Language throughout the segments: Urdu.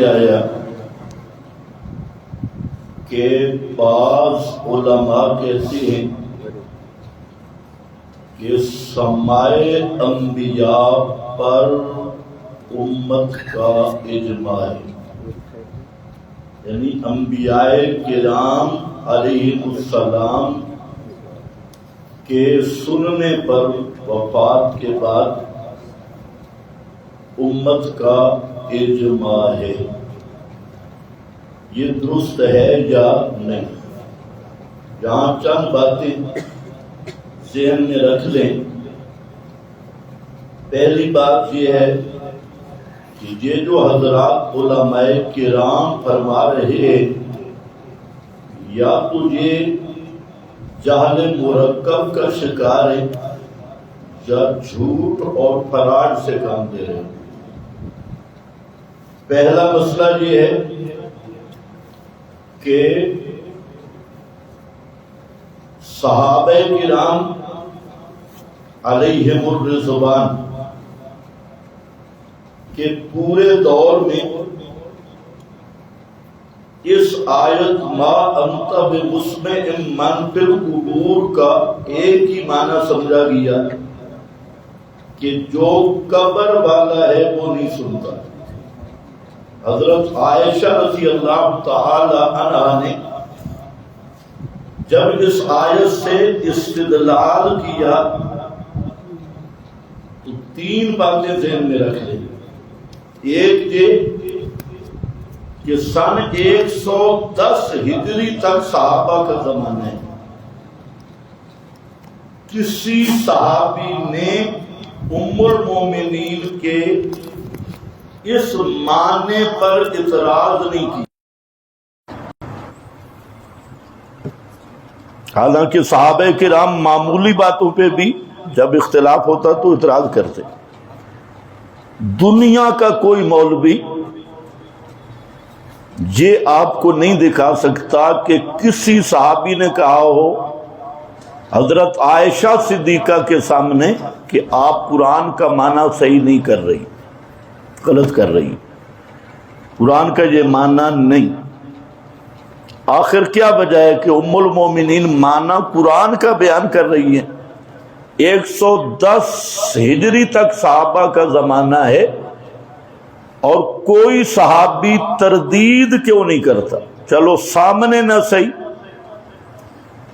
آیا کہ بعض علماء کہتے ہیں کہ سمائے انبیاء پر امت کا اجماع ہے، یعنی انبیاء کرام علیہ السلام کے سننے پر وفات کے بعد امت کا اجماع ہے، یہ درست ہے یا نہیں؟ یہاں چند باتیں ذہن میں رکھ لیں۔ پہلی بات یہ ہے کہ یہ جو حضرات علماء کرام فرما رہے ہیں، یا تو یہ جہل مرکب کا شکار ہے یا جھوٹ اور فراڈ سے کام دے رہے ہیں۔ پہلا مسئلہ یہ ہے کہ صحابہ کرام علیہم الرضوان کے پورے دور میں اس آیت ما انت بمسمع من فی القبور کا ایک ہی معنی سمجھا گیا کہ جو قبر والا ہے وہ نہیں سنتا۔ حضرت عائشہ رضی اللہ تعالی عنہا نے جب اس آیت سے استدلال کیا تو تین باتیں ذہن میں رکھ لیں۔ ایک یہ کہ سن 110 ہجری تک صحابہ کا زمانہ ہے، کسی صحابی نے ام المومنین کے اس معنی پر اعتراض نہیں کی، حالانکہ صحابہ کرام معمولی باتوں پہ بھی جب اختلاف ہوتا تو اعتراض کرتے۔ دنیا کا کوئی مولوی یہ آپ کو نہیں دکھا سکتا کہ کسی صحابی نے کہا ہو حضرت عائشہ صدیقہ کے سامنے کہ آپ قرآن کا معنی صحیح نہیں کر رہی، غلط کر رہی، قرآن کا یہ معنی نہیں۔ آخر کیا وجہ ہے کہ ام المومنین معنی قرآن کا بیان کر رہی ہیں؟ 110 ہجری تک صحابہ کا زمانہ ہے اور کوئی صحابی تردید کیوں نہیں کرتا؟ چلو سامنے نہ صحیح،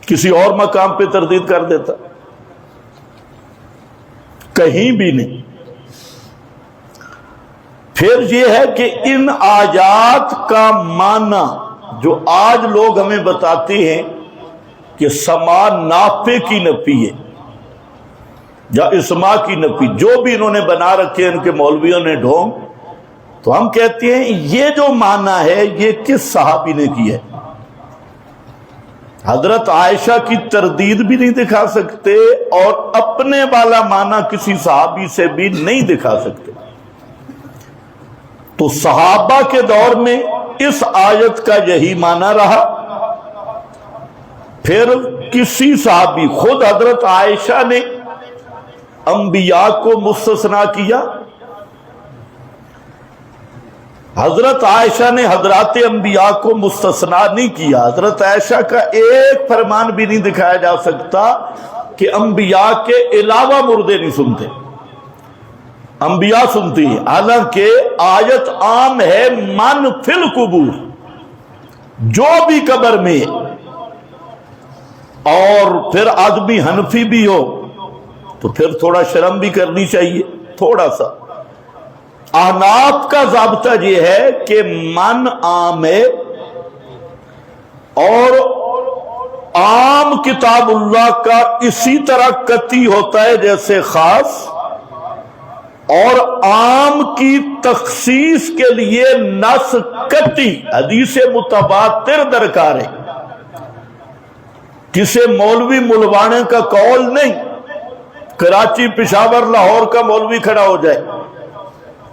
کسی اور مقام پہ تردید کر دیتا، کہیں بھی نہیں۔ پھر یہ ہے کہ ان آیات کا معنی جو آج لوگ ہمیں بتاتے ہیں کہ سما نافع کی نفی ہے یا اسما کی نفی، جو بھی انہوں نے بنا رکھے ان کے مولویوں نے ڈھونگ، تو ہم کہتے ہیں یہ جو معنی ہے یہ کس صحابی نے کی ہے؟ حضرت عائشہ کی تردید بھی نہیں دکھا سکتے اور اپنے والا معنی کسی صحابی سے بھی نہیں دکھا سکتے۔ تو صحابہ کے دور میں اس آیت کا یہی معنی رہا۔ پھر کسی صحابی، خود حضرت عائشہ نے انبیاء کو مستثنا کیا، حضرت عائشہ نے حضرات انبیاء کو مستثنا نہیں کیا۔ حضرت عائشہ کا ایک فرمان بھی نہیں دکھایا جا سکتا کہ انبیاء کے علاوہ مردے نہیں سنتے، انبیاء سنتی ہیں، حالانکہ آیت عام ہے من فی القبور، جو بھی قبر میں، اور پھر آدمی حنفی بھی ہو تو پھر تھوڑا شرم بھی کرنی چاہیے، تھوڑا سا۔ احناف کا ضابطہ یہ ہے کہ من عام ہے اور عام کتاب اللہ کا اسی طرح قطعی ہوتا ہے جیسے خاص، اور عام کی تخصیص کے لیے نص قطعی حدیث متواتر درکار ہے، کسی مولوی ملوانے کا قول نہیں، کراچی پشاور لاہور کا مولوی کھڑا ہو جائے۔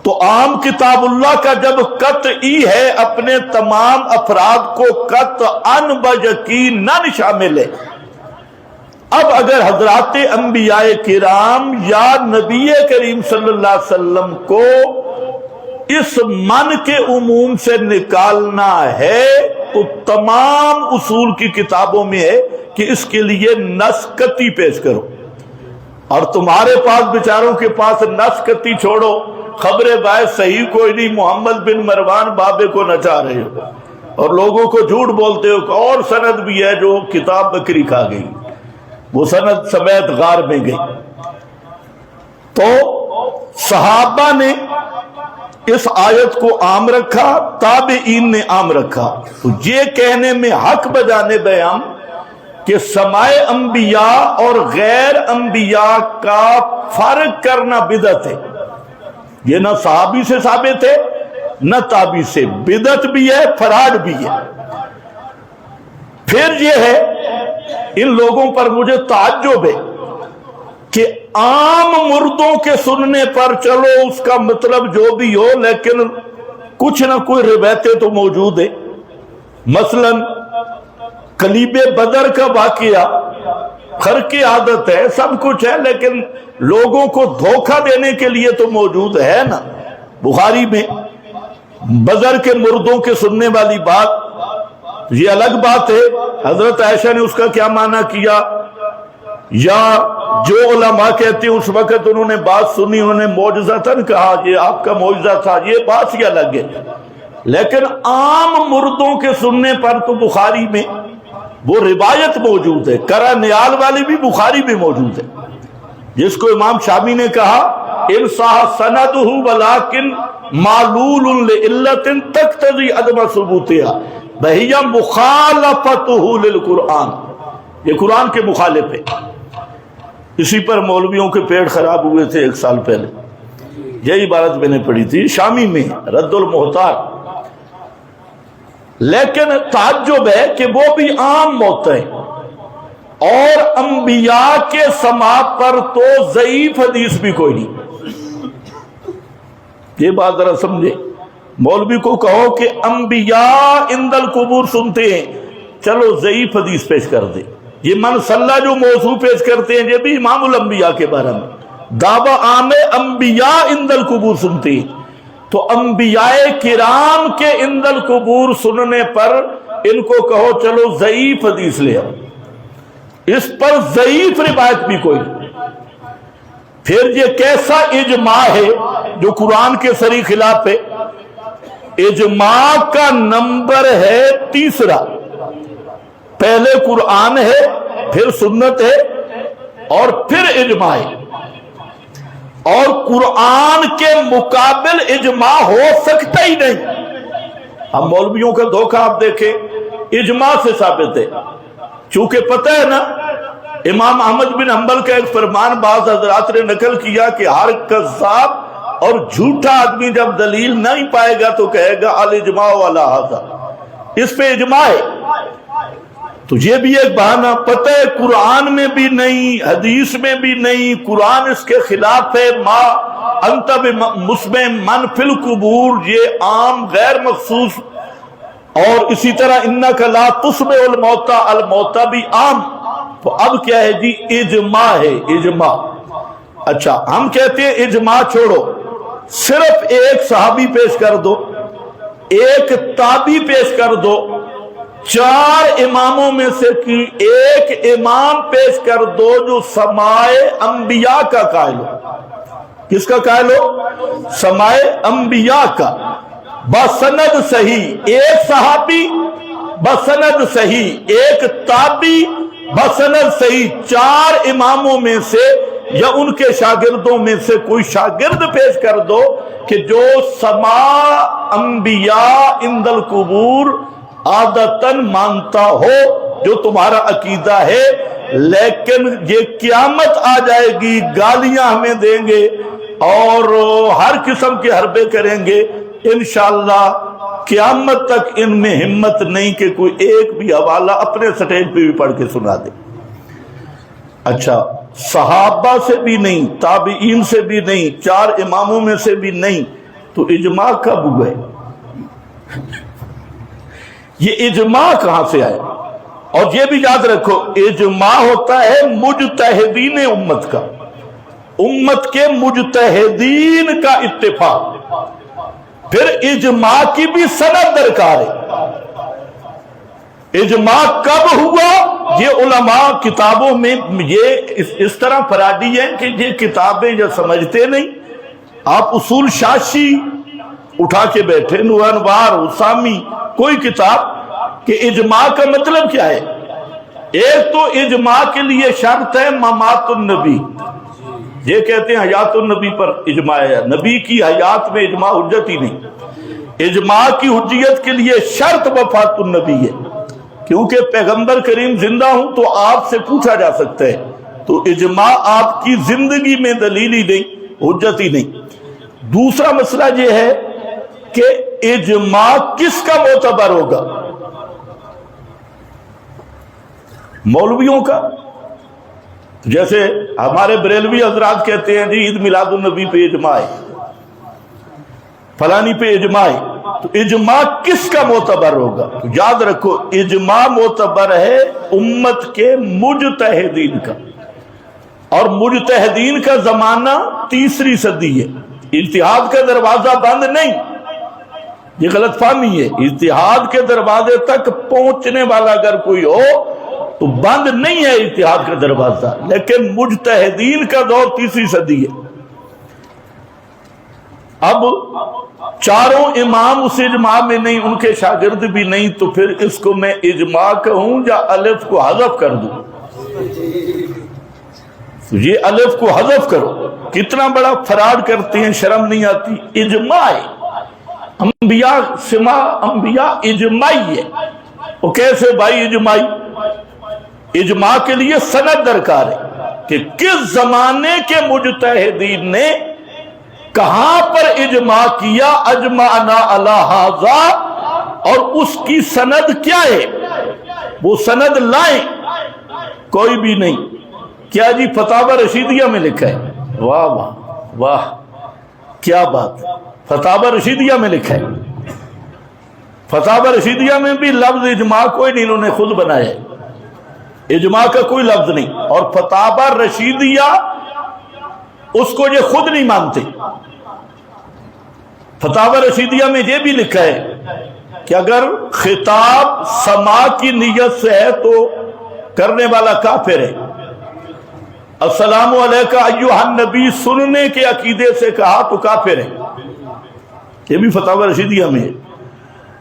تو عام کتاب اللہ کا جب قطعی ہے اپنے تمام افراد کو قطعاً بیقیناً شامل ہے۔ اب اگر حضرات انبیاء کرام یا نبی کریم صلی اللہ علیہ وسلم کو اس من کے عموم سے نکالنا ہے تو تمام اصول کی کتابوں میں ہے کہ اس کے لیے نسکتی پیش کرو، اور تمہارے پاس بیچاروں کے پاس نسکتی چھوڑو، خبر باعث صحیح کوئی نہیں، محمد بن مروان بابے کو نچا رہے ہو اور لوگوں کو جھوٹ بولتے ہو کہ اور سند بھی ہے جو کتاب بکری کھا گئی، وہ سند سمیت غار میں گئی۔ تو صحابہ نے اس آیت کو عام رکھا، تابعین نے عام رکھا، تو یہ کہنے میں حق بجانب بیان کہ سماع انبیاء اور غیر انبیاء کا فرق کرنا بدعت ہے، یہ نہ صحابی سے ثابت ہے نہ تابعی سے، بدعت بھی ہے فراڈ بھی ہے۔ پھر یہ ہے ان لوگوں پر مجھے تعجب ہے کہ عام مردوں کے سننے پر چلو اس کا مطلب جو بھی ہو، لیکن کچھ نہ کوئی روایتیں تو موجود ہیں۔ مثلا قلیب بدر کا واقعہ خرق عادت ہے، سب کچھ ہے، لیکن لوگوں کو دھوکہ دینے کے لیے تو موجود ہے نا۔ بخاری میں بدر کے مردوں کے سننے والی بات یہ الگ بات ہے، حضرت عائشہ نے اس کا کیا معنی کیا، یا جو علماء کہتے ہیں اس وقت انہوں نے بات سنی، انہوں نے معجزتاً کہا یہ آپ کا معجزہ تھا، یہ بات ہی الگ ہے۔ لیکن عام مردوں کے سننے پر تو بخاری میں وہ روایت موجود ہے، کرا نیال والی بھی بخاری میں موجود ہے، جس کو امام شامی نے کہا ان صح سندہ ولکن معلول لعلت تقتضی عدم ثبوتها وہی مخالفتہ للقرآن، یہ قرآن کے مخالف ہے۔ اسی پر مولویوں کے پیٹ خراب ہوئے تھے 1 سال پہلے، یہی عبارت میں نے پڑھی تھی، شامی میں رد المحتار۔ لیکن تعجب ہے کہ وہ بھی عام موت ہے، اور انبیاء کے سماع پر تو ضعیف حدیث بھی کوئی نہیں۔ یہ بات ذرا سمجھے، مولوی کو کہو کہ انبیاء عند القبور سنتے ہیں، چلو ضعیف حدیث پیش کر دے۔ یہ من صلی جو موضوع پیش کرتے ہیں یہ بھی امام الانبیاء کے بارے میں، دعویٰ عام انبیاء عند القبور سنتے ہیں، تو انبیاء کرام کے عند القبور سننے پر ان کو کہو چلو ضعیف حدیث لے آؤ، اس پر ضعیف روایت بھی کوئی نہیں۔ پھر یہ کیسا اجماع ہے جو قرآن کے صریح خلاف ہے؟ اجماع کا نمبر ہے 3، پہلے قرآن ہے، پھر سنت ہے، اور پھر اجماع ہے، اور قرآن کے مقابل اجماع ہو سکتا ہی نہیں۔ ہم مولویوں کا دھوکہ آپ دیکھیں، اجماع سے ثابت ہے، چونکہ پتہ ہے نا امام احمد بن حنبل کا ایک فرمان بعض حضرات نے نقل کیا کہ ہر کذاب اور جھوٹا آدمی جب دلیل نہیں پائے گا تو کہے گا الاجماع علی ھذا، اس پہ اجماع ہے۔ تو یہ بھی ایک بہانہ، پتہ ہے قرآن میں بھی نہیں، حدیث میں بھی نہیں، قرآن اس کے خلاف ہے۔ ما انت بمسمع من فی القبور، یہ عام غیر مخصوص، اور اسی طرح انک لا تسمع الموتى، الموتى بھی عام۔ تو اب کیا ہے جی؟ اجماع ہے، اجماع۔ اچھا ہم کہتے ہیں اجماع چھوڑو، صرف ایک صحابی پیش کر دو، ایک تابعی پیش کر دو، 4 اماموں میں سے کی ایک امام پیش کر دو جو سماع انبیاء کا قائل ہو۔ کس کا قائل ہو؟ سماع انبیاء کا، بسند صحیح، ایک صحابی بسند صحیح، ایک تابعی بسند صحیح، 4 اماموں میں سے یا ان کے شاگردوں میں سے کوئی شاگرد پیش کر دو کہ جو سماع انبیاء عند القبور عادتاً مانتا ہو، جو تمہارا عقیدہ ہے، لیکن یہ قیامت آ جائے گی، گالیاں ہمیں دیں گے اور ہر قسم کے حربے کریں گے، انشاءاللہ قیامت تک ان میں ہمت نہیں کہ کوئی ایک بھی حوالہ اپنے سٹیج پہ بھی پڑھ کے سنا دے۔ اچھا صحابہ سے بھی نہیں، تابعین سے بھی نہیں، 4 اماموں میں سے بھی نہیں، تو اجماع کب ہوئے؟ یہ اجماع کہاں سے آئے؟ اور یہ بھی یاد رکھو اجماع ہوتا ہے مجتہدین امت کا، امت کے مجتہدین کا اتفاق، پھر اجماع کی بھی سند درکار ہے۔ اجماع کب ہوا؟ یہ علماء کتابوں میں یہ اس طرح فرادی ہیں کہ یہ کتابیں جو سمجھتے نہیں۔ آپ اصول شاشی اٹھا کے بیٹھے، نور انوار، حسامی، کوئی کتاب، کہ اجماع کا مطلب کیا ہے؟ ایک تو اجماع کے لیے شرط ہے ممات النبی، یہ کہتے ہیں حیات النبی پر اجماع ہے، نبی کی حیات میں اجماع حجت ہی نہیں۔ اجماع کی حجیت کے لیے شرط وفات النبی ہے، کیونکہ پیغمبر کریم زندہ ہوں تو آپ سے پوچھا جا سکتا ہے، تو اجماع آپ کی زندگی میں دلیل ہی نہیں، حجت ہی نہیں۔ دوسرا مسئلہ یہ ہے کہ اجماع کس کا معتبر ہوگا؟ مولویوں کا؟ جیسے ہمارے بریلوی حضرات کہتے ہیں جی عید میلاد النبی پہ اجماع ہے، فلانی پہ اجماع ہے، تو اجماع کس کا معتبر ہوگا؟ تو یاد رکھو اجماع معتبر ہے امت کے مجتہدین کا، اور مجتہدین کا زمانہ تیسری صدی ہے۔ اجتہاد کا دروازہ بند نہیں، یہ غلط فہمی ہے۔ اجتہاد کے دروازے تک پہنچنے والا اگر کوئی ہو تو بند نہیں ہے اجتہاد کا دروازہ، لیکن مجتہدین کا دور تیسری صدی ہے۔ اب چاروں امام اس اجماع میں نہیں، ان کے شاگرد بھی نہیں، تو پھر اس کو میں اجماع کہوں یا الف کو حذف کر دوں؟ یہ الف کو حذف کرو، کتنا بڑا فراڈ کرتے ہیں، شرم نہیں آتی۔ اجماع انبیاء سما انبیاء اجماعی ہے، وہ کیسے بھائی اجماعی؟ اجماع کے لیے سند درکار ہے کہ کس زمانے کے مجتہدین نے کہاں پر اجماع کیا، اجمعنا علی ھذا، اور اس کی سند کیا ہے، وہ سند لائیں۔ کوئی بھی نہیں۔ کیا جی فتاوی رشیدیہ میں لکھا ہے؟ واہ واہ واہ، کیا بات! فتاوی رشیدیہ میں لکھا ہے۔ فتاوی رشیدیہ میں بھی لفظ اجماع کوئی نہیں، انہوں نے خود بنایا ہے، اجماع کا کوئی لفظ نہیں۔ اور فتاوی رشیدیہ اس کو یہ خود نہیں مانتے۔ فتاوی رشیدیہ میں یہ بھی لکھا ہے کہ اگر خطاب سماع کی نیت سے ہے تو کرنے والا کافر ہے۔ السلام علیکہ ایھا النبی سننے کے عقیدے سے کہا تو کافر ہے، یہ بھی فتاوی رشیدیہ میں ہے۔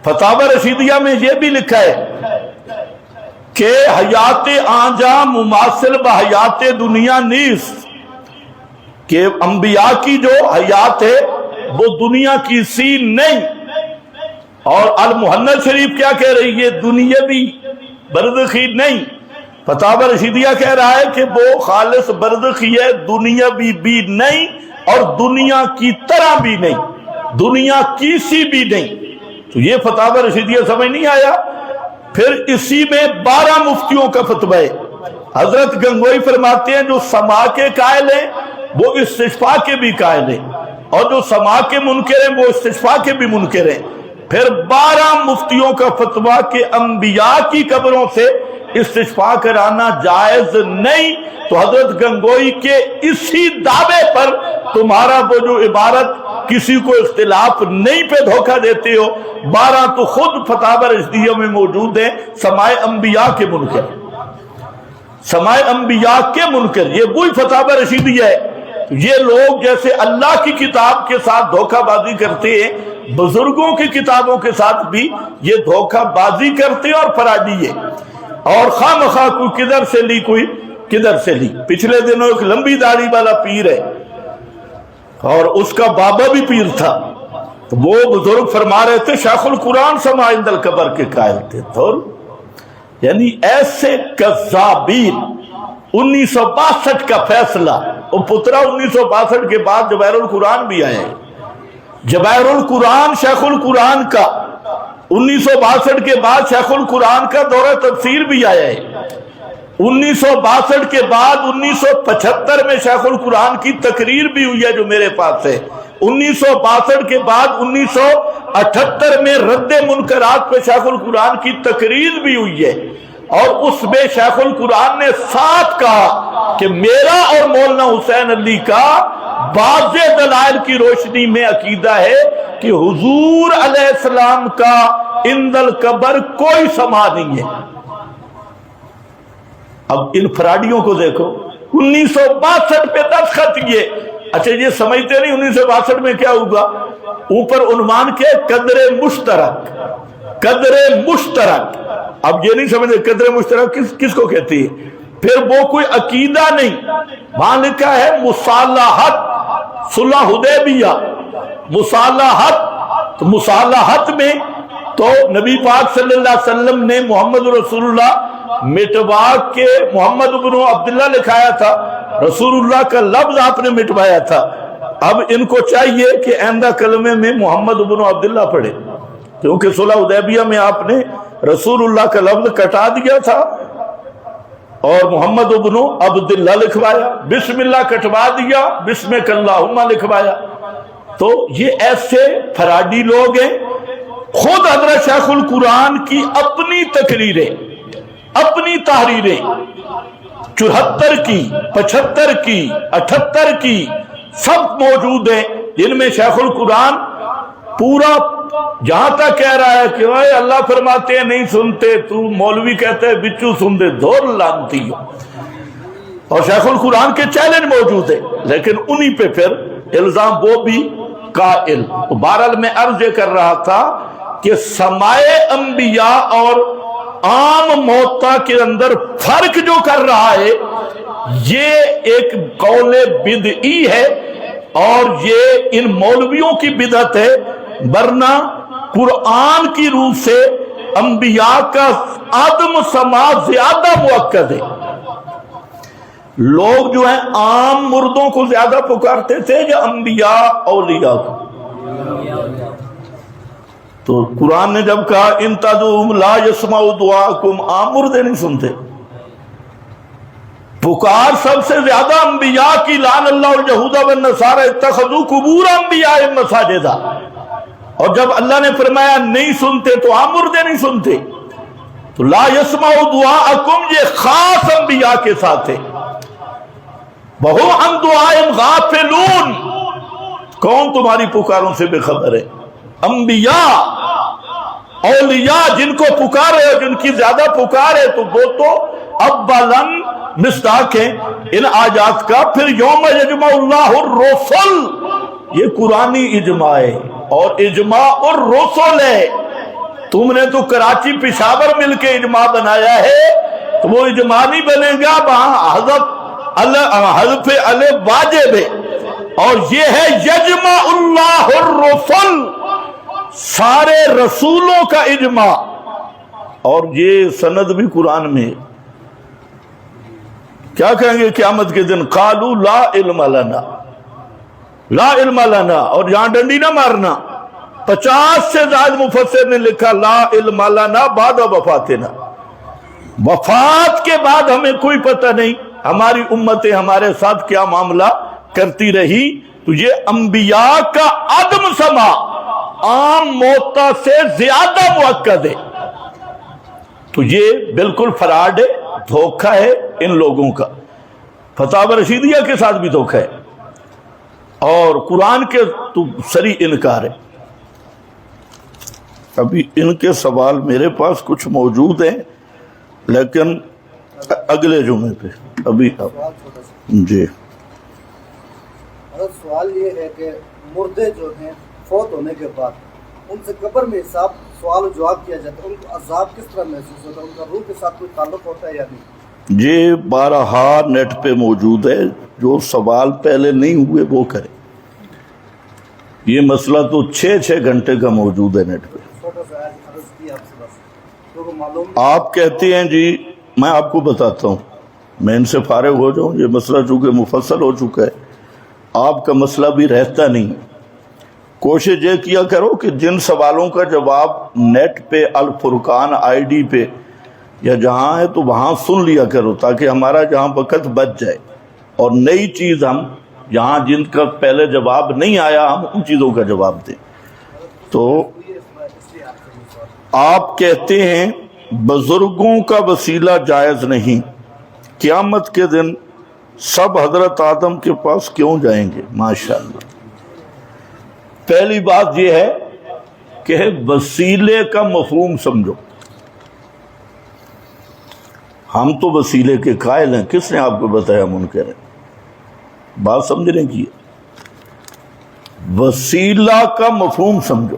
فتاوی رشیدیہ میں یہ بھی لکھا ہے کہ حیات آنجا مماثل بحیات دنیا نیست، کہ انبیاء کی جو حیات ہے وہ دنیا کی سی نہیں۔ اور المحنت شریف کیا کہہ رہی ہے؟ دنیاوی برزخی نہیں۔ فتاوی رشیدیہ کہہ رہا ہے کہ وہ خالص برزخی ہے، دنیاوی بھی نہیں اور دنیا کی طرح بھی نہیں، دنیا کی سی بھی نہیں۔ تو یہ فتاوی رشیدیہ سمجھ نہیں آیا؟ پھر اسی میں 12 مفتیوں کا فتویٰ ہے۔ حضرت گنگوئی فرماتے ہیں جو سماع کے قائل ہیں وہ استشفاء کے بھی قائل ہیں، اور جو سماع کے منکر ہیں وہ استشفاء کے بھی منکر ہیں۔ پھر 12 مفتیوں کا فتویٰ کہ انبیاء کی قبروں سے استشفاء کرانا جائز نہیں۔ تو حضرت گنگوئی کے اسی دعوے پر تمہارا وہ جو عبارت کسی کو اختلاف نہیں پہ دھوکہ دیتے ہو، 12 تو خود فتاوی رشیدیہ میں موجود ہیں، سماع انبیاء کے منکر، سماع انبیاء کے منکر، یہ وہی فتاوی رشیدیہ ہے۔ یہ لوگ جیسے اللہ کی کتاب کے ساتھ دھوکہ بازی کرتے ہیں، بزرگوں کی کتابوں کے ساتھ بھی یہ دھوکہ بازی کرتے ہیں اور فرادی ہے۔ اور خواہ مخواہ کوئی کدھر سے لی، کوئی کدھر سے لی۔ پچھلے دنوں ایک لمبی داڑھی والا پیر ہے اور اس کا بابا بھی پیر تھا، تو وہ بزرگ فرما رہے تھے شیخ القرآن سماع عند القبر کے قائل تھے۔ تو یعنی ایسے کذابین۔ 1962 کا فیصلہ، وہ پترا 1962 کے بعد جواہر القرآن بھی آیا ہے۔ جواہر القرآن شیخ القرآن کا 1962 کے بعد شیخ القرآن کا دورہ تفسیر بھی آیا ہے۔ 1962 کے بعد 1975 میں شیخ القرآن کی تقریر بھی ہوئی ہے جو میرے پاس ہے۔ 1962 کے بعد 1978 میں رد منکرات پہ شیخ القرآن کی تقریر بھی ہوئی ہے، اور اس میں شیخ القرآن نے صاف کہا کہ میرا اور مولانا حسین علی کا واضح دلائل کی روشنی میں عقیدہ ہے کہ حضور علیہ السلام کا عند القبر کوئی سما نہیں ہے۔ اب ان فراڈیوں کو دیکھو، 1962 پہ دستخط کیے۔ اچھا یہ سمجھتے نہیں 1962 میں کیا ہوگا؟ اوپر عنوان کے قدر مشترک، قدر مشترک۔ اب یہ نہیں سمجھتے قدر مشترک کس کو کہتی ہے؟ پھر وہ کوئی عقیدہ نہیں، وہاں لکھا ہے مصالحت، صلح حدیبیہ، مصالحت۔ تو مصالحت میں تو نبی پاک صلی اللہ علیہ وسلم نے محمد رسول اللہ مٹوا کے محمد بن عبداللہ لکھایا تھا، رسول اللہ کا لفظ آپ نے مٹوایا تھا۔ اب ان کو چاہیے کہ آئندہ کلمے میں محمد بن عبداللہ پڑھے، کیونکہ صلح حدیبیہ میں آپ نے رسول اللہ کا لفظ کٹا دیا تھا اور محمد بن عبداللہ لکھوایا، بسم اللہ کٹوا دیا، بسمک اللہم لکھوایا۔ تو یہ ایسے فراڈی لوگ ہیں۔ خود حضرت شیخ القرآن کی اپنی تقریریں، اپنی تحریریں 74 کی، 75 کی، 78 کی سب موجود ہیں، جن میں شیخ القرآن پورا جہاں تک کہہ رہا ہے کہ اے اللہ فرماتے ہیں نہیں سنتے، تو مولوی کہتے ہیں بچو سن دے، دھور لانتی ہو۔ اور شیخ القرآن کے چیلنج موجود ہے، لیکن انہی پہ پھر الزام وہ بھی قائل۔ تو بہرحال میں عرض یہ کر رہا تھا کہ سمائے انبیاء اور عام موتا کے اندر فرق جو کر رہا ہے، یہ ایک قول بدعی ہے اور یہ ان مولویوں کی بدعت ہے، ورنہ قرآن کی روح سے انبیاء کا عدم سماع زیادہ مؤکد ہے۔ لوگ جو ہیں عام مردوں کو زیادہ پکارتے تھے یا انبیاء اولیاء کو؟ تو قرآن نے جب کہا ان تدعوہم لا یسمعوا دعاءکم، عام مردے نہیں سنتے، پکار سب سے زیادہ انبیاء کی، لعن اللہ الیہود والنصارى اتخذوا قبور انبیاء مساجدا۔ اور جب اللہ نے فرمایا نہیں سنتے تو عام مردے نہیں سنتے۔ تو لا یسمعوا دعاءکم یہ خاص انبیاء کے ساتھ ہے۔ وَهُمْ عَنْ دُعَائِهِمْ غَافِلُونَ، کون تمہاری پکاروں سے بے خبر ہے؟ انبیاء اولیاء جن کو پکارے، جن کی زیادہ پکار ہے، تو وہ تو اولاً مصداق ہیں ان آیات کا۔ پھر یوم یجمع اللہ الرسل، یہ قرآنی اجماع ہے اور اجماع الرسل ہے۔ تم نے تو کراچی پشاور مل کے اجماع بنایا ہے، تو وہ اجماع نہیں بنے گا، وہاں حذف الف واجب ہے۔ اور یہ ہے یجمع اللہ الرسل، سارے رسولوں کا اجماع، اور یہ سند بھی قرآن میں۔ کیا کہیں گے قیامت کے دن؟ قالوا لا علم لنا، لا علم لنا، اور یہاں ڈنڈی نہ مارنا۔ 50 سے زائد مفسر نے لکھا لا علم لنا بعد وفاتنا، وفات کے بعد ہمیں کوئی پتہ نہیں ہماری امتیں ہمارے ساتھ کیا معاملہ کرتی رہی۔ تو یہ انبیاء کا عدم سماع عام موتا سے زیادہ مؤکد ہے۔ تو یہ بالکل فراڈ ہے، دھوکہ ہے ان لوگوں کا۔ فتاوی رشیدیہ کے ساتھ بھی دھوکہ ہے اور قرآن کے تو سری انکار ہے۔ ابھی ان کے سوال میرے پاس کچھ موجود ہیں، لیکن اگلے جمعے پہ۔ ابھی جی سوال یہ ہے کہ مردے جو ہیں فوت ہونے کے بعد ان سے قبر میں حساب سوال و جواب کیا جاتا ہے، ان کو عذاب کس طرح محسوس ہوتا ہے؟ ان کا روح کے ساتھ کوئی تعلق ہوتا ہے یا نہیں؟ یہ بارہا نیٹ پہ موجود ہے، جو سوال پہلے نہیں ہوئے وہ کرے۔ یہ مسئلہ تو 6 گھنٹے کا موجود ہے نیٹ پہ۔ آپ کہتے ہیں جی، میں آپ کو بتاتا ہوں، میں ان سے فارغ ہو جاؤں، یہ مسئلہ چونکہ مفصل ہو چکا ہے، آپ کا مسئلہ بھی رہتا نہیں۔ کوشش یہ کیا کرو کہ جن سوالوں کا جواب نیٹ پہ الفرقان ID پہ یا جہاں ہے تو وہاں سن لیا کرو، تاکہ ہمارا جہاں وقت بچ جائے، اور نئی چیز ہم جہاں جن کا پہلے جواب نہیں آیا ہم ان چیزوں کا جواب دیں۔ تو آپ کہتے ہیں بزرگوں کا وسیلہ جائز نہیں، قیامت کے دن سب حضرت آدم کے پاس کیوں جائیں گے؟ ماشاءاللہ۔ پہلی بات یہ ہے کہ وسیلے کا مفہوم سمجھو۔ ہم تو وسیلے کے قائل ہیں، کس نے آپ کو بتایا منکر ہے؟ بات سمجھنے کی ہے۔ وسیلہ کا مفہوم سمجھو۔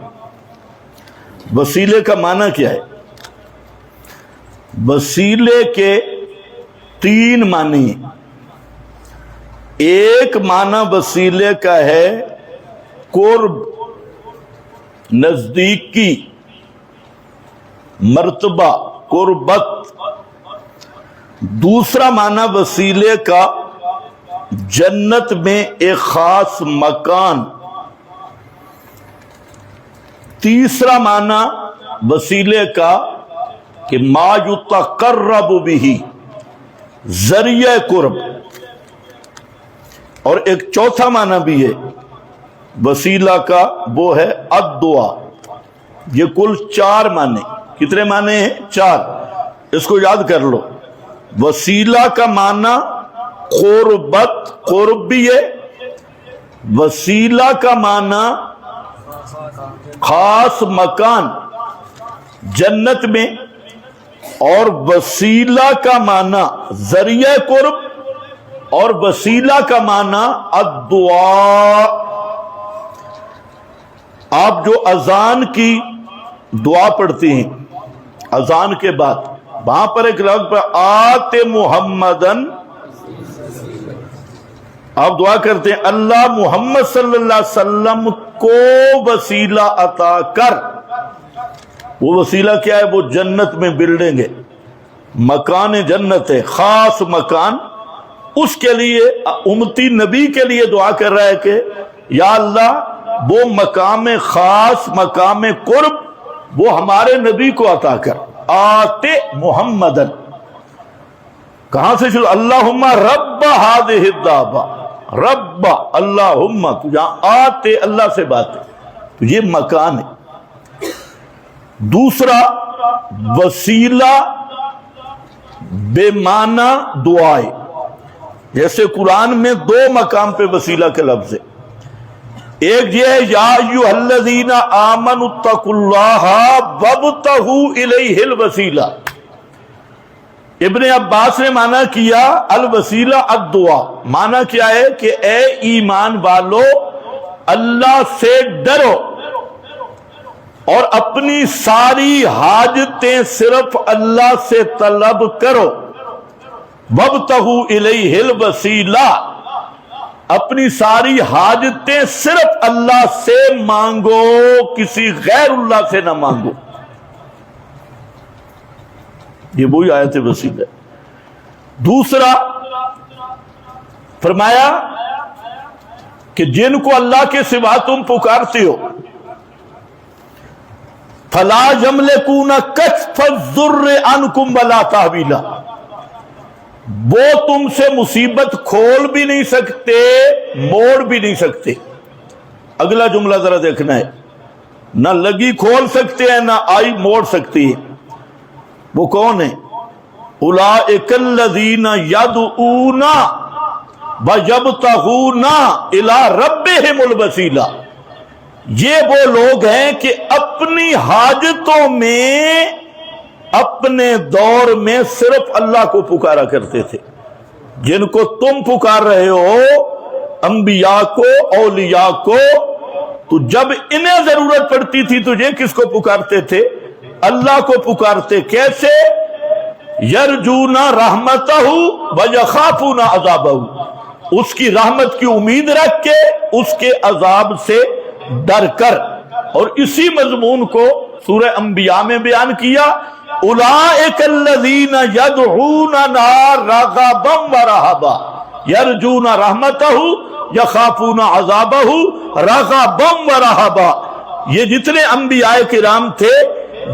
وسیلے کا معنی کیا ہے؟ وسیلے کے 3 معنی ہیں۔ ایک معنی وسیلے کا ہے قرب، نزدیکی، مرتبہ، قربت۔ دوسرا معنی وسیلے کا جنت میں ایک خاص مکان۔ تیسرا معنی وسیلے کا کہ ما یتقرب بہ، ذریعہ قرب۔ اور ایک چوتھا معنی بھی ہے وسیلہ کا، وہ ہے الدعا۔ یہ کل 4 معنی۔ کتنے معنی ہیں؟ 4۔ اس کو یاد کر لو۔ وسیلہ کا معنی قربت، قرب بھی ہے۔ وسیلہ کا معنی خاص مکان جنت میں، اور وسیلہ کا معنی ذریعہ قرب، اور وسیلہ کا معنی الدعا۔ آپ جو اذان کی دعا پڑھتی ہیں اذان کے بعد، وہاں پر ایک لفظ پر آت محمدن، آپ دعا کرتے ہیں اللہ محمد صلی اللہ علیہ وسلم کو وسیلہ عطا کر۔ وہ وسیلہ کیا ہے؟ وہ جنت میں بلڈنگ ہے، مکان جنت ہے، خاص مکان۔ اس کے لیے امتی نبی کے لیے دعا کر رہا ہے کہ یا اللہ وہ مقام خاص، مقام قرب، وہ ہمارے نبی کو عطا کر۔ آتے محمدن کہاں سے شروع؟ اللہم رب ہذہ الدعوہ، رب اللہم، تو جہاں آتے اللہ سے بات ہے، تو یہ مکان ہے۔ دوسرا وسیلہ بے معنی دعائے، جیسے قرآن میں 2 مقام پہ وسیلہ کے لفظ ہے۔ ایک یہ ہے یا ایھا الذین آمنوا اتقوا اللہ وابتغوا الیہ الوسیلہ۔ ابن عباس نے معنی کیا الوسیلہ الدعا۔ معنی کیا ہے کہ اے ایمان والو اللہ سے ڈرو اور اپنی ساری حاجتیں صرف اللہ سے طلب کرو۔ وابتغوا الیہ الوسیلہ، اپنی ساری حاجتیں صرف اللہ سے مانگو، کسی غیر اللہ سے نہ مانگو۔ یہ وہی آیت وسیلہ۔ دوسرا فرمایا کہ جن کو اللہ کے سوا تم پکارتے ہو، فلا یملکون کشف الضر عنکم ولا تحویلا، وہ تم سے مصیبت کھول بھی نہیں سکتے، موڑ بھی نہیں سکتے۔ اگلا جملہ ذرا دیکھنا ہے، نہ لگی کھول سکتے ہیں، نہ آئی موڑ سکتی ہے۔ وہ کون ہے؟ اولئک الذین یدعون ویبتغون الی ربہم الوسیلہ، یہ وہ لوگ ہیں کہ اپنی حاجتوں میں، اپنے دور میں صرف اللہ کو پکارا کرتے تھے۔ جن کو تم پکار رہے ہو، انبیاء کو، اولیاء کو، تو جب انہیں ضرورت پڑتی تھی تو یہ کس کو پکارتے تھے؟ اللہ کو پکارتے۔ کیسے؟ یرجون رحمتہ ویخافون عذابہ، اس کی رحمت کی امید رکھ کے، اس کے عذاب سے ڈر کر۔ اور اسی مضمون کو سورہ انبیاء میں بیان کیا، اولئک الذین یدعوننا رغبا ورہبا یرجون رحمتہ یخافون عذابہ رغبا ورہبا۔ یہ جتنے انبیاء کرام تھے،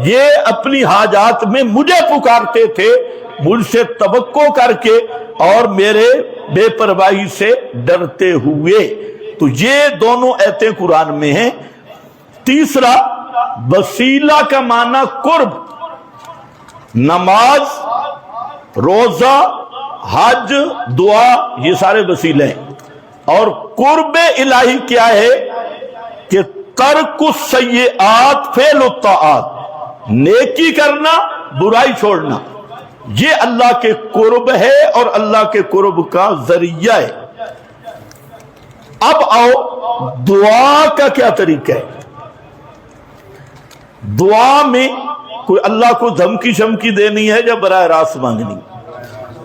یہ اپنی حاجات میں مجھے پکارتے تھے، مجھ سے توقع کر کے اور میرے بے پرواہی سے ڈرتے ہوئے۔ تو یہ دونوں آیتیں قرآن میں ہیں۔ تیسرا وسیلہ کا معنی قرب، نماز، روزہ، حج، دعا، یہ سارے وسیلے ہیں. اور قرب الہی کیا ہے کہ ترک السیئات فعل الطاعات، نیکی کرنا برائی چھوڑنا، یہ اللہ کے قرب ہے اور اللہ کے قرب کا ذریعہ ہے. اب آؤ دعا کا کیا طریقہ ہے. دعا میں کوئی اللہ کو دھمکی شمکی دینی ہے یا براہ راست مانگنی،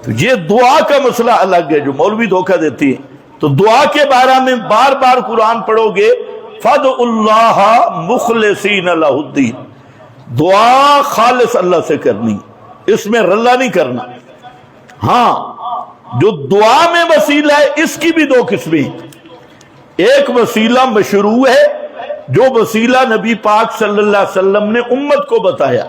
تو یہ دعا کا مسئلہ الگ ہے جو مولوی دھوکہ دیتی ہے. تو دعا کے بارے میں بار بار قرآن پڑھو گے، فَادْعُوا اللَّهَ مُخْلِصِينَ لَهُ الدِّينَ، دعا خالص اللہ سے کرنی، اس میں رلا نہیں کرنا. ہاں جو دعا میں وسیلہ ہے اس کی بھی دو قسمیں ہیں. ایک وسیلہ مشروع ہے جو وسیلہ نبی پاک صلی اللہ علیہ وسلم نے امت کو بتایا.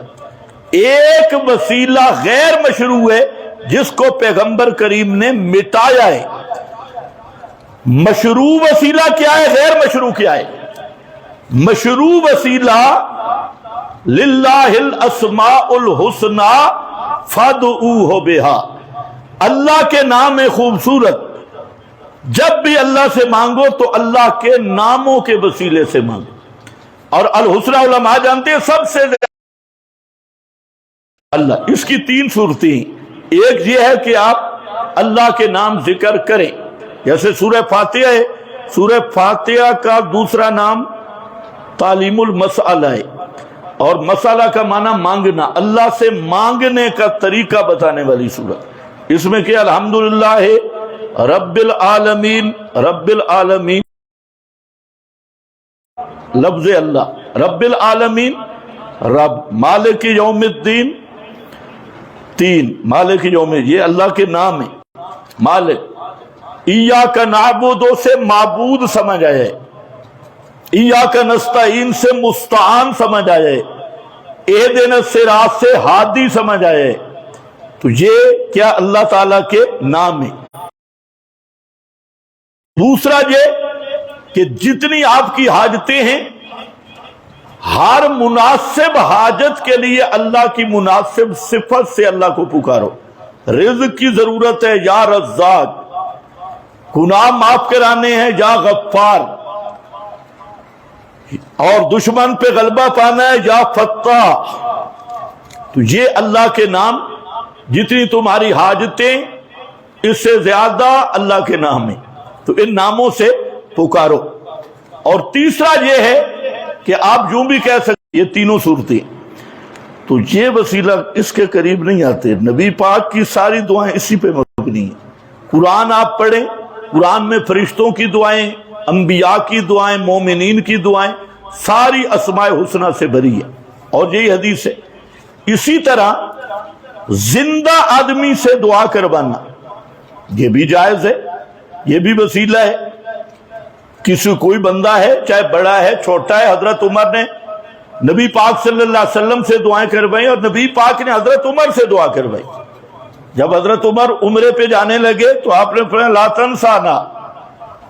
ایک وسیلہ غیر مشروع ہے جس کو پیغمبر کریم نے مٹایا ہے. مشروع وسیلہ کیا ہے، غیر مشروع کیا ہے؟ مشروع وسیلہ للہ الاسماء الحسنی فادعوہ بہا، اللہ کے نام خوبصورت جب بھی اللہ سے مانگو تو اللہ کے ناموں کے وسیلے سے مانگو. اور الحسنی علماء جانتے ہیں سب سے زیادہ اللہ. اس کی تین صورتیں ہیں. ایک یہ ہے کہ آپ اللہ کے نام ذکر کریں، جیسے سورہ فاتحہ ہے. سورہ فاتحہ کا دوسرا نام تعلیم المسئلہ ہے، اور مسئلہ کا معنی مانگنا، اللہ سے مانگنے کا طریقہ بتانے والی سورہ. اس میں کہ الحمدللہ ہے رب العالمین، رب العالمین لفظ اللہ، رب العالمین، رب، مالک یوم الدین، تین مالک یوم، یہ اللہ کے نام ہے. مالک، ایاک نعبد سے معبود سمجھ آئے، ایاک نستعین سے مستعان سمجھ آئے، اہدنا الصراط سے ہادی سمجھ آئے. تو یہ کیا اللہ تعالیٰ کے نام ہے. دوسرا یہ کہ جتنی آپ کی حاجتیں ہیں ہر مناسب حاجت کے لیے اللہ کی مناسب صفت سے اللہ کو پکارو. رزق کی ضرورت ہے یا رزاق، گناہ معاف کرانے ہیں یا غفار، اور دشمن پہ غلبہ پانا ہے یا فتاح. تو یہ اللہ کے نام، جتنی تمہاری حاجتیں اس سے زیادہ اللہ کے نام ہیں، تو ان ناموں سے پکارو. اور تیسرا یہ ہے کہ آپ یوں بھی کہہ سکتے یہ تینوں صورتیں. تو یہ وسیلہ اس کے قریب نہیں آتے. نبی پاک کی ساری دعائیں اسی پہ مبنی ہیں. قرآن آپ پڑھیں، قرآن میں فرشتوں کی دعائیں، انبیاء کی دعائیں، مومنین کی دعائیں ساری اسماء حسنہ سے بھری ہے، اور یہی حدیث ہے. اسی طرح زندہ آدمی سے دعا کروانا یہ بھی جائز ہے، یہ بھی وسیلہ ہے. کسی کوئی بندہ ہے، چاہے بڑا ہے چھوٹا ہے، حضرت عمر نے نبی پاک صلی اللہ علیہ وسلم سے دعائیں کروائی اور نبی پاک نے حضرت عمر سے دعا کروائی. جب حضرت عمر عمرے پہ جانے لگے تو آپ نے فرمایا لا تنسانا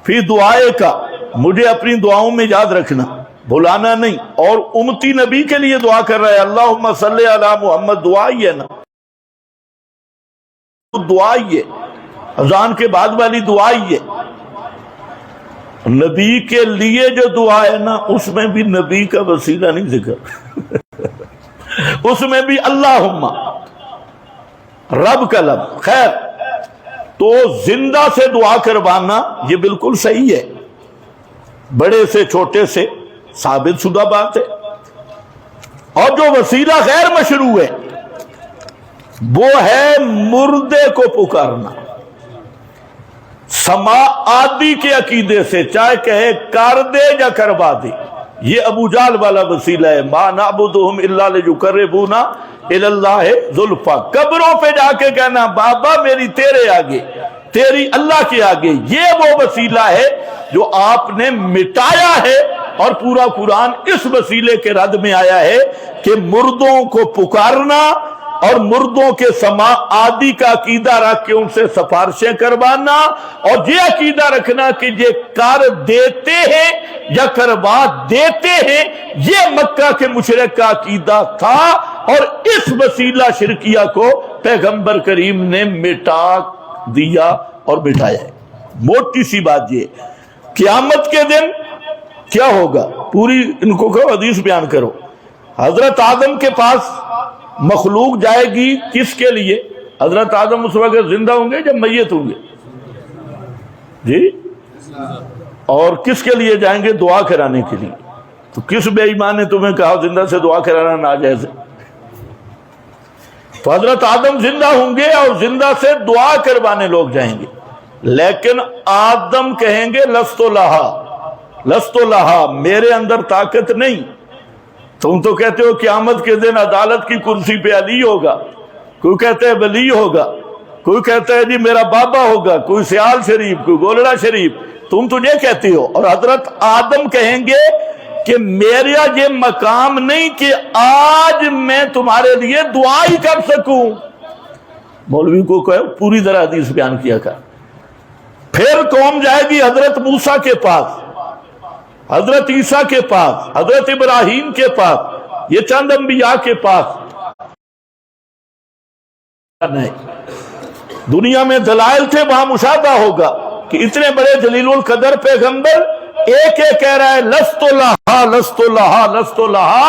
فی دعائے کا، مجھے اپنی دعاؤں میں یاد رکھنا، بھلانا نہیں. اور امتی نبی کے لیے دعا کر رہا ہے، اللہم صلی علی محمد. دعا ہی ہے نا، دعا ہی ہے، اذان کے بعد والی دعا ہی ہے. نبی کے لیے جو دعا ہے نا اس میں بھی نبی کا وسیلہ نہیں ذکر اس میں بھی اللہم رب کا لفظ. خیر، تو زندہ سے دعا کروانا یہ بالکل صحیح ہے، بڑے سے چھوٹے سے ثابت شدہ بات ہے. اور جو وسیلہ غیر مشروع ہے وہ ہے مردے کو پکارنا سما آدی کے عقیدے سے، چاہے کہے کر دے یا کروا دے. یہ ابو جہل والا وسیلہ ہے، ما نعبدہم الا لیقربونا الی اللہ زلفی. قبروں پہ جا کے کہنا بابا میری تیرے آگے، تیری اللہ کے آگے. یہ وہ وسیلہ ہے جو آپ نے مٹایا ہے، اور پورا قرآن اس وسیلے کے رد میں آیا ہے کہ مردوں کو پکارنا اور مردوں کے سما آدی کا عقیدہ رکھ کے ان سے سفارشیں کروانا، اور یہ عقیدہ رکھنا کہ یہ کر دیتے ہیں یا کروا دیتے ہیں، یہ مکہ کے مشرک کا عقیدہ تھا. اور اس وسیلہ شرکیہ کو پیغمبر کریم نے مٹا دیا اور بٹھایا ہے۔ موٹی سی بات یہ، قیامت کے دن کیا ہوگا، پوری ان کو کہو حدیث بیان کرو۔ حضرت آدم کے پاس مخلوق جائے گی کس کے لیے؟ حضرت آدم اس وقت زندہ ہوں گے جب میت ہوں گے؟ جی، اور کس کے لیے جائیں گے؟ دعا کرانے کے لیے۔ تو کس بے ایمان نے تمہیں کہا زندہ سے دعا کرانا ناجائز ہے؟ تو حضرت آدم زندہ ہوں گے اور زندہ سے دعا کروانے لوگ جائیں گے، لیکن آدم کہیں گے لست لہا، میرے اندر طاقت نہیں۔ تم تو کہتے ہو قیامت کے دن عدالت کی کرسی پہ علی ہوگا، کوئی کہتا ہے ولی ہوگا، کوئی کہتا ہے جی میرا بابا ہوگا، کوئی سیال شریف، کوئی گولڑا شریف، تم تو یہ کہتی ہو۔ اور حضرت آدم کہیں گے کہ میرا یہ مقام نہیں کہ آج میں تمہارے لیے دعا ہی کر سکوں۔ مولوی کو کہو پوری طرح حدیث بیان کیا کر۔ پھر قوم جائے گی حضرت موسیٰ کے پاس، حضرت عیسیٰ کے پاس، حضرت ابراہیم کے پاس، یہ چند انبیاء کے پاس نہیں۔ دنیا میں دلائل تھے، وہاں مشاہدہ ہوگا کہ اتنے بڑے جلیل القدر پیغمبر ایک ایک کہہ رہا ہے لست لہا،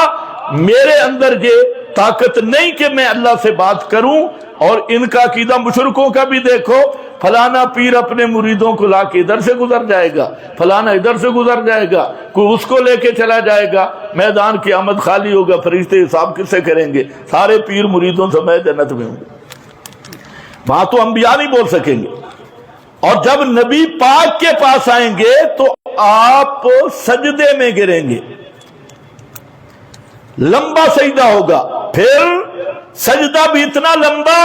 میرے اندر یہ طاقت نہیں کہ میں اللہ سے بات کروں۔ اور ان کا عقیدہ مشرکوں کا بھی دیکھو، فلانا پیر اپنے مریدوں کو لا کے ادھر سے گزر جائے گا، فلانا ادھر سے گزر جائے گا، کوئی اس کو لے کے چلا جائے گا، میدان قیامت خالی ہوگا، فرشتے حساب کس سے کریں گے؟ سارے پیر مریدوں سے میں جنت میں ہوں گے۔ وہاں تو انبیاء نہیں بول سکیں گے۔ اور جب نبی پاک کے پاس آئیں گے تو آپ سجدے میں گریں گے، لمبا سجدہ ہوگا، پھر سجدہ بھی اتنا لمبا،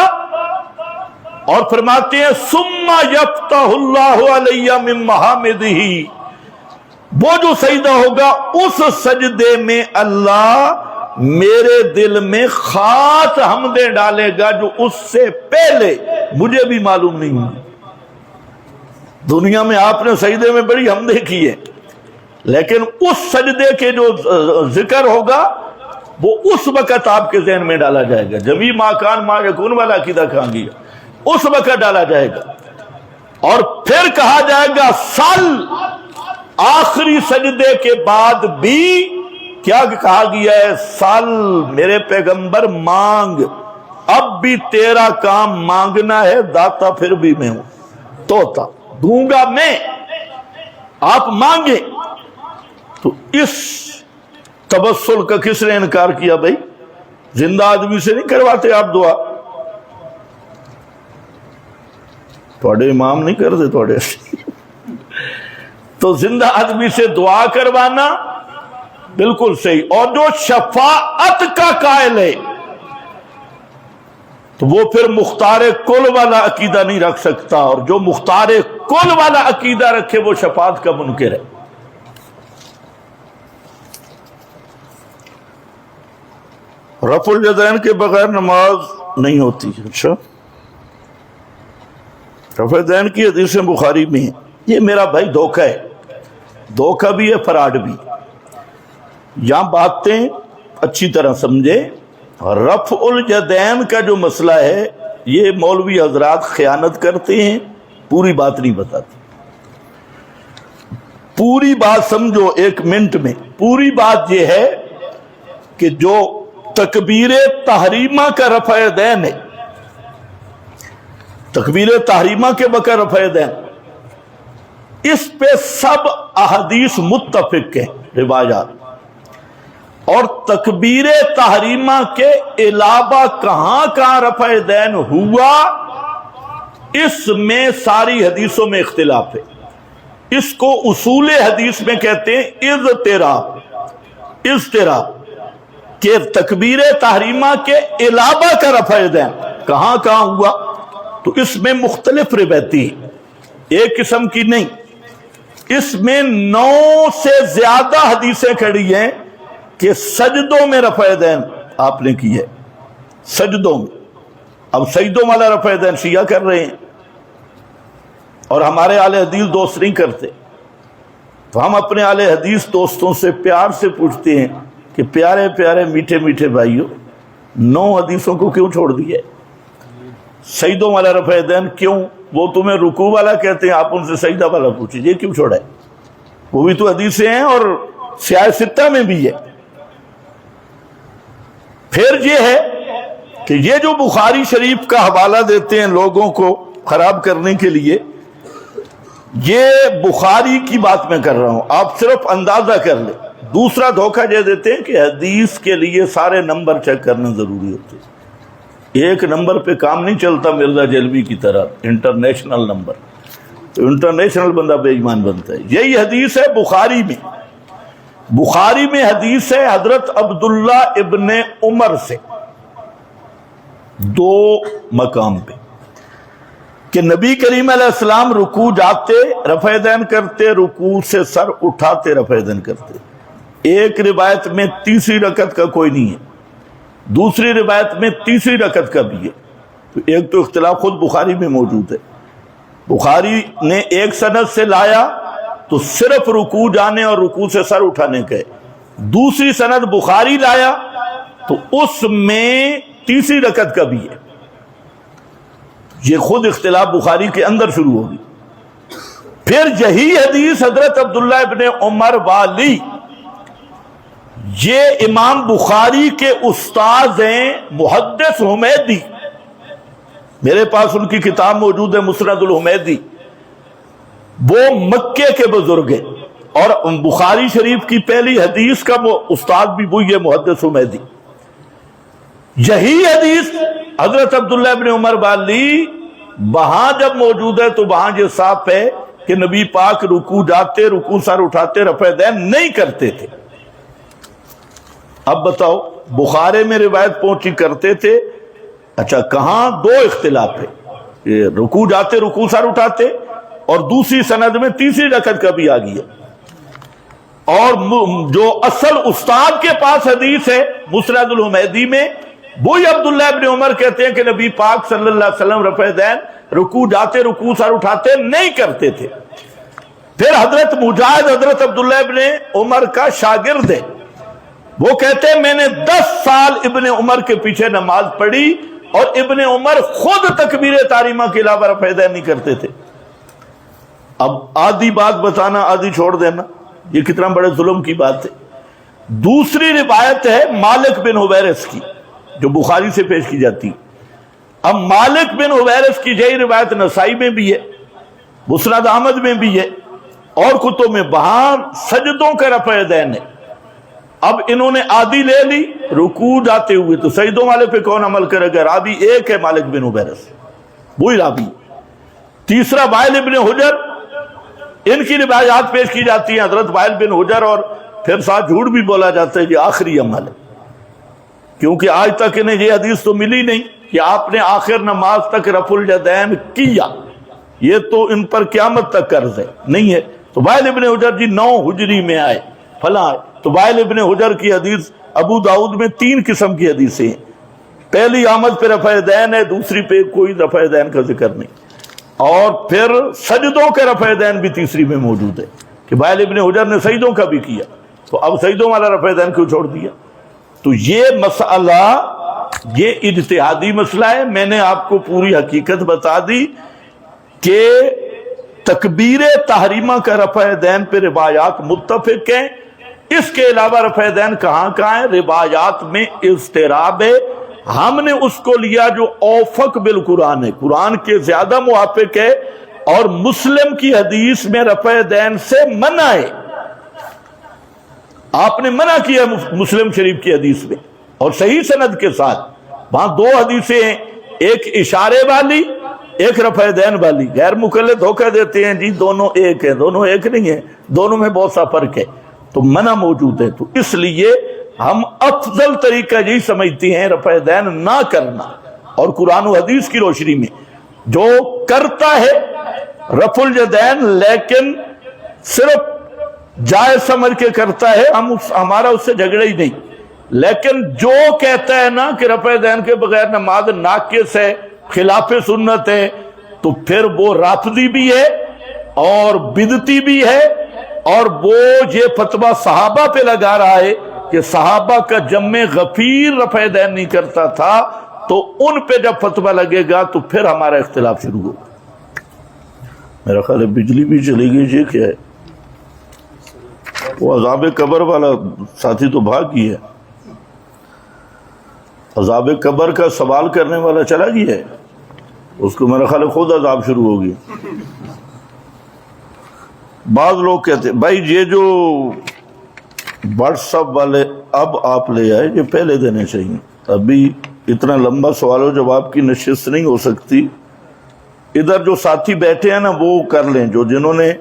اور فرماتے ہیں ثم یفتح اللہ علیہ من محامدہ، وہ جو سجدہ ہوگا اس سجدے میں اللہ میرے دل میں خاص حمدیں ڈالے گا جو اس سے پہلے مجھے بھی معلوم نہیں ہوئی۔ دنیا میں آپ نے سجدے میں بڑی حمدیں کی ہیں، لیکن اس سجدے کے جو ذکر ہوگا وہ اس وقت آپ کے ذہن میں ڈالا جائے گا۔ جمی ما کان ما یکون والا عقیدہ کہاں گیا، اس وقت ڈالا جائے گا۔ اور پھر کہا جائے گا سل، آخری سجدے کے بعد بھی کیا کہا گیا ہے؟ سل، میرے پیغمبر مانگ، اب بھی تیرا کام مانگنا ہے، داتا پھر بھی میں ہوں، توتا دوں گا میں، آپ مانگیں۔ تو اس تبسل کا کس نے انکار کیا بھائی؟ زندہ آدمی سے نہیں کرواتے آپ دعا، تھوڑے امام نہیں کرتے تھوڑے تو زندہ آدمی سے دعا کروانا بالکل صحیح۔ اور جو شفاعت کا قائل ہے تو وہ پھر مختار کل والا عقیدہ نہیں رکھ سکتا، اور جو مختار کل والا عقیدہ رکھے وہ شفاعت کا منکر ہے۔ رفع الیدین کے بغیر نماز نہیں ہوتی۔ اچھا، رفع الیدین کی حدیث بخاری میں ہے۔ یہ میرا بھائی دھوکہ ہے، دھوکہ بھی ہے، فراڈ بھی۔ یہاں باتیں اچھی طرح سمجھے۔ رفع الیدین کا جو مسئلہ ہے یہ مولوی حضرات خیانت کرتے ہیں، پوری بات نہیں بتاتے۔ پوری بات سمجھو ایک منٹ میں۔ پوری بات یہ ہے کہ جو تکبیر تحریمہ کا رفع یدین ہے، تکبیر تحریمہ کے بغیر رفع یدین، اس پہ سب احادیث متفق ہیں، روایات۔ اور تکبیر تحریمہ کے علاوہ کہاں کہاں رفع یدین ہوا، اس میں ساری حدیثوں میں اختلاف ہے۔ اس کو اصول حدیث میں کہتے ہیں اضطراب، کہ تکبیر تحریمہ کے علاوہ کا رفع یدین کہاں کہاں ہوا۔ تو اس میں مختلف روایتی، ایک قسم کی نہیں، اس میں 9 سے زیادہ حدیثیں کھڑی ہیں کہ سجدوں میں رفع یدین آپ نے کی ہے، سجدوں میں۔ اب سجدوں والا رفع یدین شیعہ کر رہے ہیں، اور ہمارے اہل حدیث دوست نہیں کرتے۔ تو ہم اپنے اہل حدیث دوستوں سے پیار سے پوچھتے ہیں کہ پیارے پیارے میٹھے میٹھے بھائیوں، 9 حدیثوں کو کیوں چھوڑ دیا؟ سجدوں والا رفع یدین کیوں وہ تمہیں رکوع والا کہتے ہیں، آپ ان سے سجدہ والا پوچھیں، یہ کیوں چھوڑا ہے؟ وہ بھی تو حدیثیں ہیں اور سیاہ ستہ میں بھی ہے۔ پھر یہ ہے کہ یہ جو بخاری شریف کا حوالہ دیتے ہیں لوگوں کو خراب کرنے کے لیے، یہ بخاری کی بات میں کر رہا ہوں، آپ صرف اندازہ کر لیں۔ دوسرا دھوکہ یہ دیتے ہیں کہ حدیث کے لیے سارے نمبر چیک کرنا ضروری ہوتے ہیں، ایک نمبر پہ کام نہیں چلتا مرزا جلوی کی طرح، انٹرنیشنل نمبر، تو انٹرنیشنل بندہ بے ایمان بنتا ہے۔ یہی حدیث ہے بخاری میں، بخاری میں حدیث ہے حضرت عبداللہ ابن عمر سے دو مقام پہ کہ نبی کریم علیہ السلام رکوع جاتے رفع دین کرتے، رکوع سے سر اٹھاتے رفع دین کرتے۔ ایک روایت میں تیسری رکعت کا کوئی نہیں ہے، دوسری روایت میں تیسری رکعت کا بھی ہے، تو ایک تو اختلاف خود بخاری میں موجود ہے۔ بخاری نے ایک سند سے لایا تو صرف رکوع جانے اور رکوع سے سر اٹھانے کا ہے، دوسری سند بخاری لایا تو اس میں تیسری رکعت کا بھی ہے۔ یہ خود اختلاف بخاری کے اندر شروع ہوگی۔ پھر یہی حدیث حضرت عبداللہ ابن عمر والی، یہ امام بخاری کے استاد ہیں محدث حمیدی، میرے پاس ان کی کتاب موجود ہے مسند الحمیدی، وہ مکے کے بزرگ ہیں اور بخاری شریف کی پہلی حدیث کا وہ استاد بھی وہی ہے محدث حمیدی۔ یہی حدیث حضرت عبداللہ ابن عمر والی وہاں جب موجود ہے تو وہاں یہ صاف ہے کہ نبی پاک رکوع جاتے، رکوع سر اٹھاتے، رفع دین نہیں کرتے تھے۔ اب بتاؤ بخاری میں روایت پہنچی کرتے تھے، اچھا کہاں دو اختلاف ہے، رکوع جاتے رکوع سر اٹھاتے، اور دوسری سند میں تیسری رکعت کا بھی آ گئی ہے۔ اور جو اصل استاد کے پاس حدیث ہے مسند الحمیدی میں، وہی عبداللہ ابن عمر کہتے ہیں کہ نبی پاک صلی اللہ علیہ وسلم رفع دین رکوع جاتے رکوع سر اٹھاتے نہیں کرتے تھے۔ پھر حضرت مجاہد حضرت عبداللہ ابن عمر کا شاگرد ہے، وہ کہتے ہیں میں نے 10 سال ابن عمر کے پیچھے نماز پڑھی اور ابن عمر خود تکبیر تحریمہ کے علاوہ رفع دین نہیں کرتے تھے۔ اب آدھی بات بتانا آدھی چھوڑ دینا، یہ کتنا بڑے ظلم کی بات ہے۔ دوسری روایت ہے مالک بن حویرث کی جو بخاری سے پیش کی جاتی۔ اب مالک بن حویرث کی یہی روایت نسائی میں بھی ہے، مسند احمد میں بھی ہے اور کتب میں، وہاں سجدوں کا رفع دین ہے۔ اب انہوں نے آدھی لے لی رکوع جاتے ہوئے، تو سجدوں والے پہ کون عمل کرے گا؟ راوی ایک ہے مالک بن حویرث، وہی راوی۔ تیسرا وائل ابن حجر، ان کی روایات پیش کی جاتی ہیں حضرت وائل بن حجر، اور پھر ساتھ جھوٹ بھی بولا جاتا ہے یہ آخری عمل ہے، کیونکہ آج تک انہیں یہ حدیث تو ملی نہیں کہ آپ نے آخر نماز تک رفع الیدین کیا، یہ تو ان پر قیامت تک قرض ہے، نہیں ہے۔ تو وائل ابن حجر جی 9 ہجری میں آئے فلاں، تو وائل ابن حجر کی حدیث ابو داؤد میں 3 قسم کی حدیثیں ہیں، پہلی آمد پہ رفع دین ہے، دوسری پہ کوئی رفع دین کا ذکر نہیں، اور پھر سجدوں کے رفع دین بھی تیسری میں موجود ہے کہ وائل ابن حجر نے سجدوں کا بھی کیا، تو اب سجدوں والا رفع دین کیوں چھوڑ دیا؟ تو یہ مسئلہ یہ اجتہادی مسئلہ ہے۔ میں نے آپ کو پوری حقیقت بتا دی کہ تکبیر تحریمہ کا رفع دین پہ روایات متفق ہیں، اس کے علاوہ رفع دین کہاں کہاں ہے؟ روایات میں اضطراب ہے۔ ہم نے اس کو لیا جو اوفق بالقرآن ہے، قرآن کے زیادہ موافق ہے، اور مسلم کی حدیث میں رفع دین سے منع ہے، آپ نے منع کیا مسلم شریف کی حدیث میں، اور صحیح سند کے ساتھ۔ وہاں 2 حدیثیں ہیں، ایک اشارے والی، ایک رفع دین والی۔ غیر مقلد دھوکہ دیتے ہیں جی دونوں ایک ہیں، دونوں ایک نہیں ہیں، دونوں میں بہت سا فرق ہے، تو منع موجود ہے۔ تو اس لیے ہم افضل طریقہ یہی سمجھتے ہیں رفع دین نہ کرنا، اور قرآن و حدیث کی روشنی میں جو کرتا ہے رفع الیدین لیکن صرف جائز سمجھ کے کرتا ہے، ہمارا اس سے جھگڑا ہی نہیں، لیکن جو کہتا ہے نا کہ رفع دین کے بغیر نماز ناقص ہے، خلاف سنت ہے، تو پھر وہ رافضی بھی ہے اور بدعتی بھی ہے، اور وہ یہ فتویٰ صحابہ پہ لگا رہا ہے کہ صحابہ کا جمع غفیر رفع دین نہیں کرتا تھا، تو ان پہ جب فتویٰ لگے گا تو پھر ہمارا اختلاف شروع ہوگا۔ میرا خیال ہے بجلی بھی چلی گئی، یہ کیا ہے؟ وہ عذاب قبر والا ساتھی تو بھاگ گیا ہے، عذاب قبر کا سوال کرنے والا چلا گیا ہے، اس کو میرا خیال ہے خود عذاب شروع ہو گیا۔ بعض لوگ کہتے ہیں بھائی یہ جو واٹس ایپ والے اب آپ لے آئے، یہ پہلے دینے چاہیے، ابھی اتنا لمبا سوال و جواب کی نشست نہیں ہو سکتی۔ ادھر جو ساتھی بیٹھے ہیں نا وہ کر لیں، جو جنہوں نے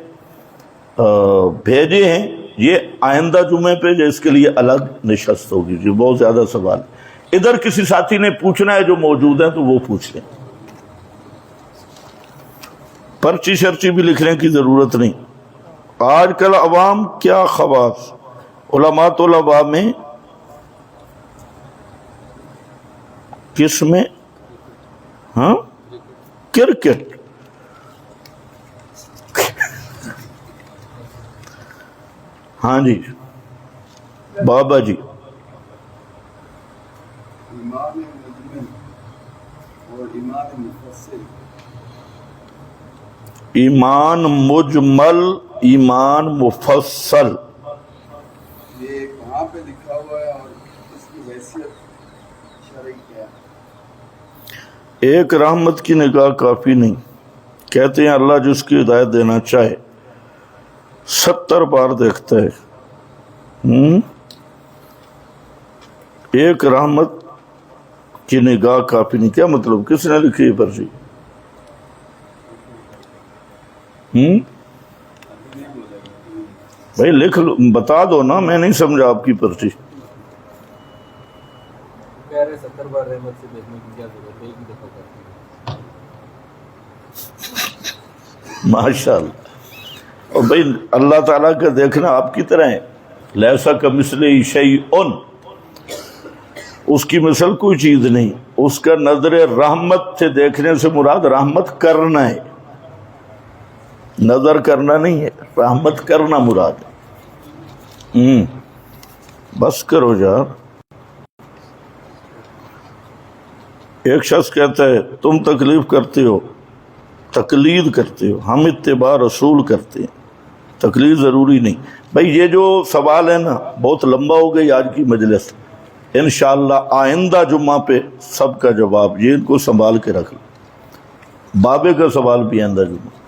بھیجے ہیں، یہ آئندہ جمعے پہ اس کے لیے الگ نشست ہوگی، یہ بہت زیادہ سوال۔ ادھر کسی ساتھی نے پوچھنا ہے جو موجود ہیں تو وہ پوچھ لیں، پرچی شرچی بھی لکھنے کی ضرورت نہیں۔ آج کل عوام کیا خواص، علماء طلباء میں کس میں؟ ہاں کرکٹ، ہاں جی بابا جی، ایمان مجمل اور ایمان مفصل۔ ایمان مجمل، ایمان مفصل، یہ کہاں پہ لکھا ہوا ہے اور اس کی حیثیت شرعی کیا ہے؟ ایک رحمت کی نگاہ کافی نہیں، کہتے ہیں اللہ جس کی ہدایت دینا چاہے 70 بار دیکھتا ہے۔ ایک رحمت کی نگاہ کافی نہیں، کیا مطلب؟ کس نے لکھی ہے پرچی؟ بھائی لکھ لو، بتا دو نا، میں نہیں سمجھا آپ کی پرچی۔ کہہ رہے 70 بار رحمت سے دیکھنے کی کیا ضرورت ہے، ایک ہی دفعہ کرتے ہیں۔ ماشاء اللہ۔ اور بھائی اللہ تعالیٰ کا دیکھنا آپ کی طرح ہے، لیسا کمثلہ شیء، اس کی مثل کوئی چیز نہیں، اس کا نظر رحمت سے دیکھنے سے مراد رحمت کرنا ہے، نظر کرنا نہیں ہے، رحمت کرنا مراد ہے۔ بس کرو یار۔ ایک شخص کہتا ہے تم تکلیف کرتے ہو، تقلید کرتے ہو، ہم اتباع رسول کرتے ہیں، تقلید ضروری نہیں۔ بھائی یہ جو سوال ہے نا بہت لمبا ہو گئی آج کی مجلس، انشاءاللہ آئندہ جمعہ پہ سب کا جواب، یہ ان کو سنبھال کے رکھ لو، بابے کا سوال بھی آئندہ جمعہ۔